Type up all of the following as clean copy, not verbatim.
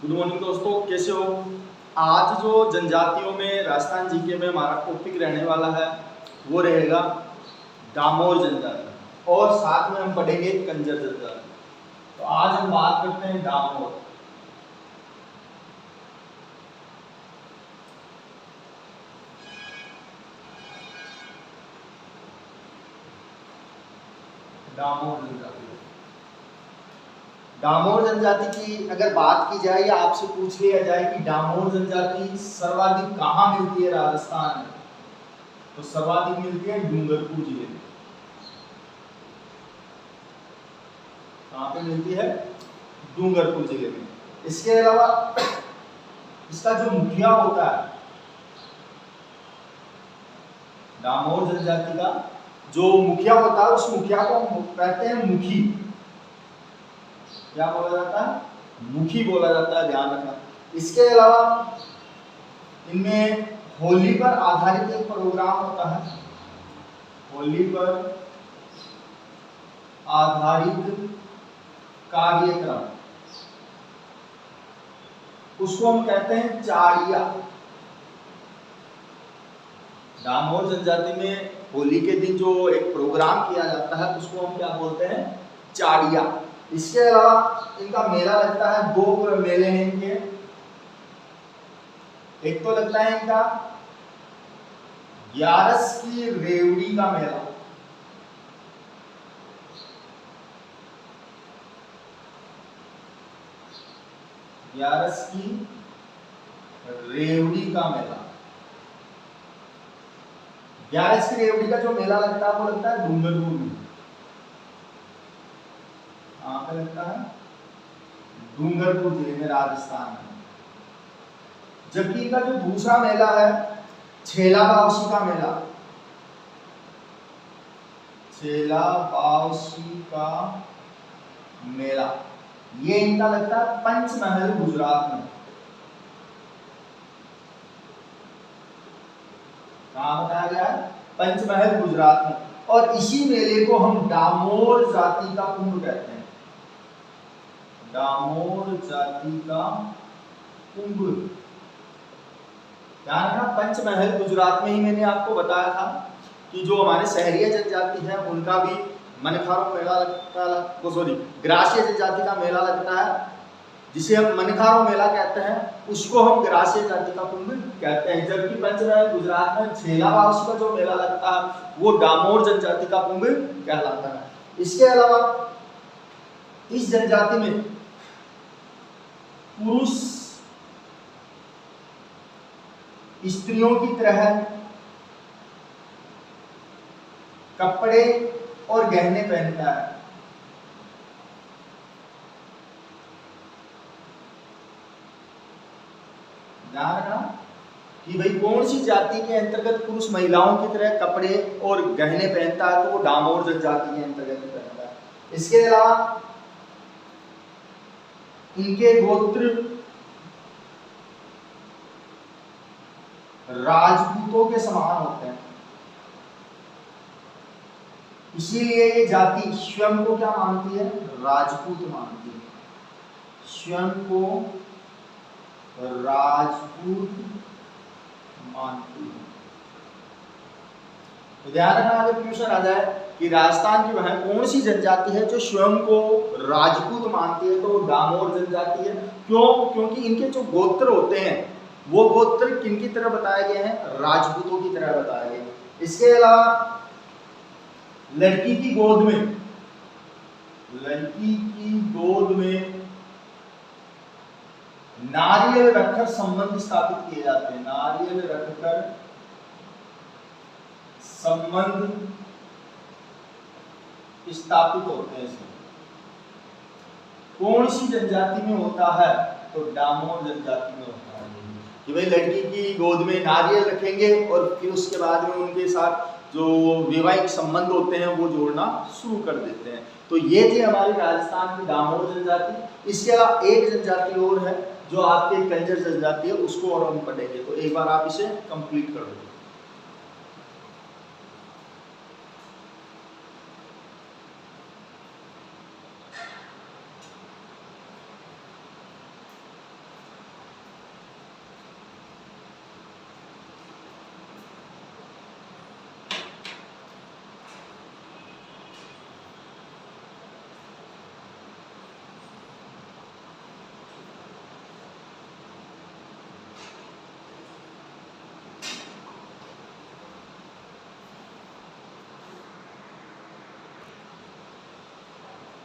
Good morning दोस्तों, कैसे हो। आज जो जनजातियों में राजस्थान जीके में हमारा टॉपिक रहने वाला है वो रहेगा डामोर जनजाति और साथ में हम पढ़ेंगे कंजर जनजाति। तो आज हम बात करते हैं डामोर। डामोर जनजाति डामोर जनजाति की अगर बात की जाए या आपसे पूछ लिया जाए कि डामोर जनजाति सर्वाधिक कहाँ मिलती है राजस्थान में, तो सर्वाधिक मिलती है डूंगरपुर जिले में। कहाँ पे मिलती है? डूंगरपुर जिले में। इसके अलावा इसका जो मुखिया होता है, डामोर जनजाति का जो मुखिया होता है उस मुखिया को हम कहते हैं मुखी। क्या बोला जाता है? मुखी बोला जाता है, ध्यान रखना। इसके अलावा इनमें होली पर आधारित एक प्रोग्राम होता है, होली पर आधारित कार्यक्रम, उसको हम कहते हैं चाड़िया। डामोर जनजाति में होली के दिन जो एक प्रोग्राम किया जाता है उसको हम क्या बोलते हैं? चाड़िया। इसके अलावा इनका मेला लगता है, दो मेले हैं इनके। एक तो लगता है इनका ग्यारस की रेवड़ी का मेला, ग्यारस की रेवड़ी का मेला। ग्यारस की रेवड़ी का जो मेला लगता है वो लगता है डूंगरपुर में। कहाँ पे लगता है? डूंगरपुर जिले में, राजस्थान में। जबकि इनका जो दूसरा मेला है छेला बावसी का मेला, छेला बावसी का मेला, ये इनका लगता है पंचमहल गुजरात में। कहाँ बताया गया है? पंचमहल गुजरात में। और इसी मेले को हम डामोर जाति का कुंभ कहते हैं, डामोर जाति का कुंभ। ध्यान रखना, पंचमहल गुजरात में ही मैंने आपको बताया था कि जो हमारे शहरीय जनजाति है उनका भी मनखारों मेला लगता है, सॉरी ग्रासीय जनजाति का मेला लगता है जिसे हम मनखारों मेला कहते हैं, उसको हम ग्रासीय जाति का कुंभ कहते हैं। जबकि पंचमहल गुजरात में छेला बावसी का जो मेला लगता है वो डामोर जनजाति का कुंभ कहलाता है। इसके अलावा इस जनजाति में पुरुष स्त्रियों की तरह कपड़े और गहने पहनता है। ध्यान रखना कि भाई कौन सी जाति के अंतर्गत पुरुष महिलाओं की तरह कपड़े और गहने पहनता है, तो वो डामोर जनजाति के अंतर्गत पहनता है। इसके अलावा इनके गोत्र राजपूतों के समान होते हैं, इसीलिए ये जाति स्वयं को क्या मानती है? राजपूत मानती है, स्वयं को राजपूत मानती है। तो ध्यान रखना, अगर क्वेश्चन आ जाए कि राजस्थान की वह कौन सी जनजाति है जो स्वयं को राजपूत मानती है, तो वो डामोर जनजाति है। क्यों? क्योंकि इनके जो गोत्र होते हैं वो गोत्र किनकी तरह बताए गए हैं? राजपूतों की तरह बताए गए। इसके अलावा लड़की की गोद में, लड़की की गोद में नारियल रखकर संबंध स्थापित किए जाते हैं, नारियल रखकर संबंध स्थापित होते हैं। इसमें कौन सी जनजाति में होता है? तो डामोर जनजाति में होता है कि भाई लड़की की गोद में नारियल रखेंगे और फिर उसके बाद में उनके साथ जो वैवाहिक संबंध होते हैं वो जोड़ना शुरू कर देते हैं। तो ये थी हमारी राजस्थान की डामोर जनजाति। इसके अलावा एक जनजाति और है जो आपके कंजर जनजाति है, उसको और हम पढ़ेंगे। तो एक बार आप इसे कंप्लीट कर दो।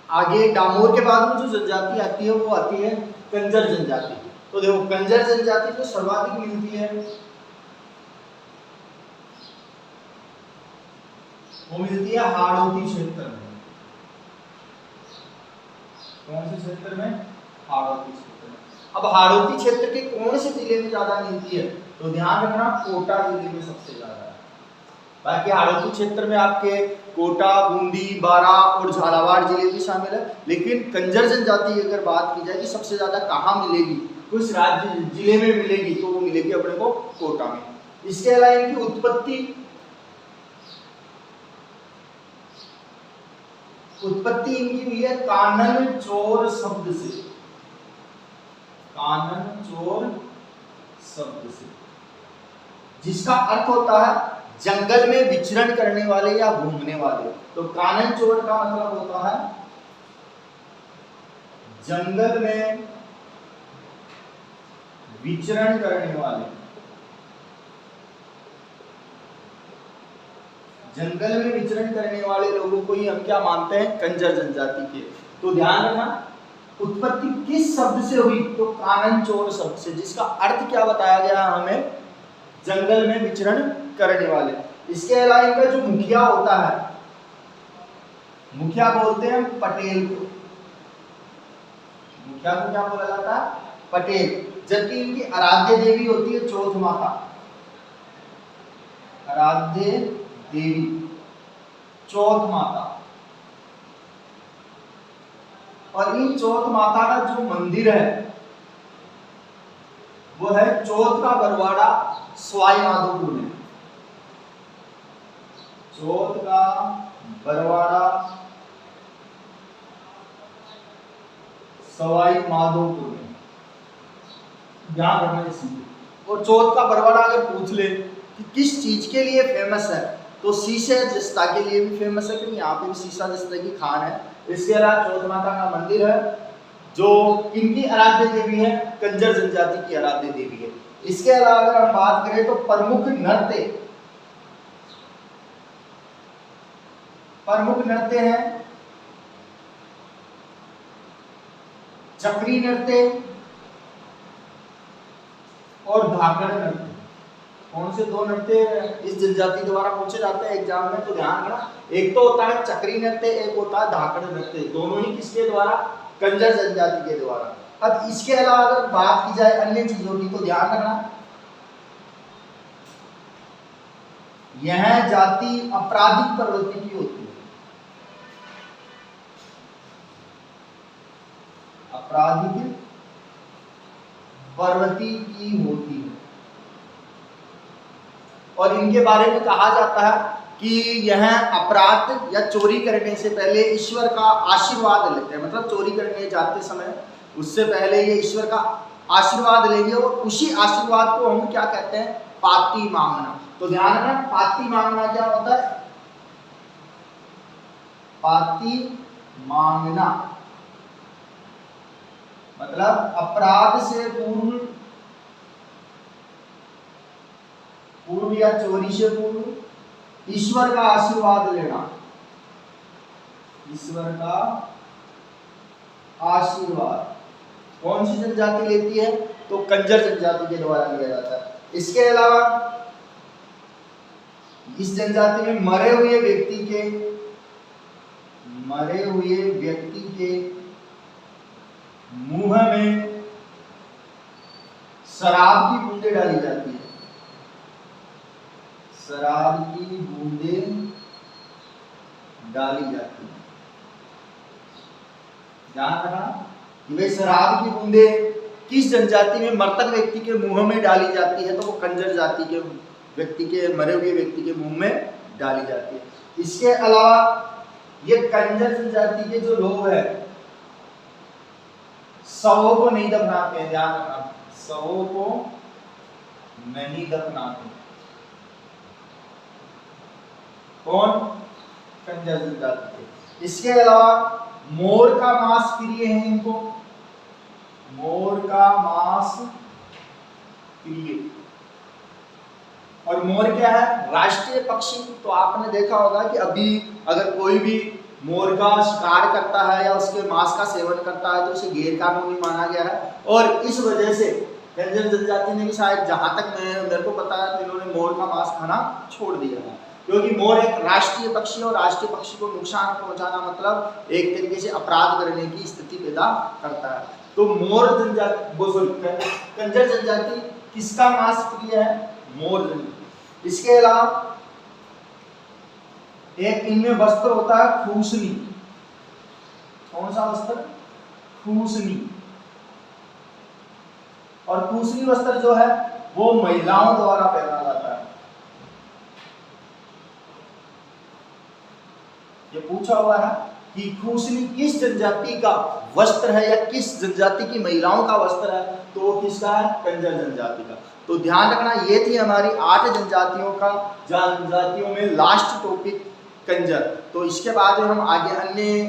आगे डामोर के बाद में जो जनजाति आती है वो आती है कंजर जनजाति। तो देखो कंजर जनजाति को सर्वाधिक मिलती है, वो मिलती है हाड़ौती क्षेत्र में। कौन से क्षेत्र में? हाड़ौती क्षेत्र में। अब हाड़ौती क्षेत्र के कौन से जिले में ज्यादा मिलती है? तो ध्यान रखना कोटा जिले में सबसे ज्यादा है। बाकी हाड़ौती क्षेत्र में आपके कोटा, बूंदी, बारा और झालावाड़ जिले भी शामिल है। लेकिन कंजर जनजाति की अगर बात की जाए कि सबसे ज्यादा कहाँ मिलेगी, कुछ राज्य जिले में मिलेगी, तो वो मिलेगी अपने को कोटा में। इसके अलावा इनकी उत्पत्ति इनकी हुई है कानन चोर शब्द से। कानन चोर शब्द से, जिसका अर्थ होता है जंगल में विचरण करने वाले या घूमने वाले। तो कानन चोर का मतलब होता है जंगल में विचरण करने वाले। जंगल में विचरण करने वाले लोगों को ही हम क्या मानते हैं? कंजर जनजाति के। तो ध्यान रखना उत्पत्ति किस शब्द से हुई? तो कानन चोर शब्द से, जिसका अर्थ क्या बताया गया हमें? जंगल में विचरण करने वाले। इसके अलावा इनका जो मुखिया होता है, मुखिया बोलते हैं पटेल को। मुखिया को क्या बोला जाता है? पटेल। जबकि इनकी आराध्य देवी होती है चौथ माता। आराध्य देवी चौथ माता। और इन चौथ माता का जो मंदिर है वो है चौथ का बरवाड़ा सवाई माधोपुर में। चौथ का बरवाड़ा सवाई माधोपुर में, ध्यान रखना इसमें। और चौथ का बरवाड़ा अगर पूछ ले कि किस चीज के लिए फेमस है, तो शीशे जस्ता के लिए भी फेमस है, क्योंकि यहाँ पे भी शीशा जस्ता की खान है। इसके अलावा चौथ माता का मंदिर है जो किनकी आराध्य देवी है? कंजर जनजाति की आराध्य देवी है। इसके अलावा अगर हम बात करें तो प्रमुख नृत्य हैं चक्री नृत्य और धाकड़ नृत्य। कौन से दो नृत्य इस जनजाति द्वारा पूछे जाते हैं एग्जाम में? तो ध्यान रखना, एक तो होता है चक्री नृत्य, एक होता है धाकड़ नृत्य। दोनों ही किसके द्वारा? कंजर जनजाति के द्वारा। अब इसके अलावा अगर बात की जाए अन्य चीजों की, तो ध्यान रखना यह जाति आपराधिक प्रवृत्ति की होती है। आपराधिक प्रवृत्ति की होती है। और इनके बारे में कहा जाता है कि यह अपराध या चोरी करने से पहले ईश्वर का आशीर्वाद लेते हैं। मतलब चोरी करने जाते समय उससे पहले ये ईश्वर का आशीर्वाद लेंगे, और उसी आशीर्वाद को हम क्या कहते हैं? पाती मांगना। तो ध्यान रखना, पाती मांगना क्या होता है? पाती मांगना मतलब अपराध से पूर्व या चोरी से पूर्व ईश्वर का आशीर्वाद लेना। ईश्वर का आशीर्वाद कौन सी जनजाति लेती है? तो कंजर जनजाति के द्वारा लिया जाता है। इसके अलावा इस जनजाति में मरे हुए व्यक्ति के मुंह में शराब की बूंदें डाली जाती है। शराब की बूंदें डाली जाती है। ध्यान रखना कि भाई शराब की बूंदें किस जनजाति में मृतक व्यक्ति के मुंह में डाली जाती है? तो वो कंजर जाति के व्यक्ति के, मरे हुए व्यक्ति के मुंह में डाली जाती है। इसके अलावा ये कंजर जनजाति के जो लोग हैं शवों को नहीं दफनाते हैं। ध्यान रखना, शवों को नहीं दफनाते। कौन? कंजर जनजाति के। इसके अलावा मोर का मांस प्रिय है इनको। मोर का मांस प्रिय। और मोर क्या है? राष्ट्रीय पक्षी। तो आपने देखा होगा कि अभी अगर कोई भी मोर का शिकार करता है या उसके मांस का सेवन करता है तो उसे गैर कानूनी माना गया है। और इस वजह से कंजर जनजाति ने भी शायद, जहां तक मेरे को पता है, तो इन्होंने मोर का मांस खाना छोड़ दिया है, क्योंकि मोर एक राष्ट्रीय पक्षी है और राष्ट्रीय पक्षी को नुकसान पहुंचाना मतलब एक तरीके से अपराध करने की स्थिति पैदा करता है। तो मोर जनजाति, कंजर जनजाति किसका मांस प्रिय है? मोर जनजाति। इसके अलावा एक इनमें वस्त्र होता है खूसनी। कौन सा वस्त्र? खूसनी। और खूसनी वस्त्र जो है वो महिलाओं द्वारा पहना जाता है। ये पूछा हुआ है कि खूसनी किस जनजाति का वस्त्र है या किस जनजाति की महिलाओं का वस्त्र है, तो वो किसका है? कंजर जनजाति का। तो ध्यान रखना, ये थी हमारी 8 जनजातियों का, जनजातियों में लास्ट टॉपिक कंजर। तो इसके बाद हम आगे अन्य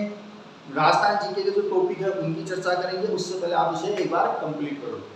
राजस्थान जीके के जो टॉपिक है उनकी चर्चा करेंगे। उससे पहले आप इसे एक बार कंप्लीट करो।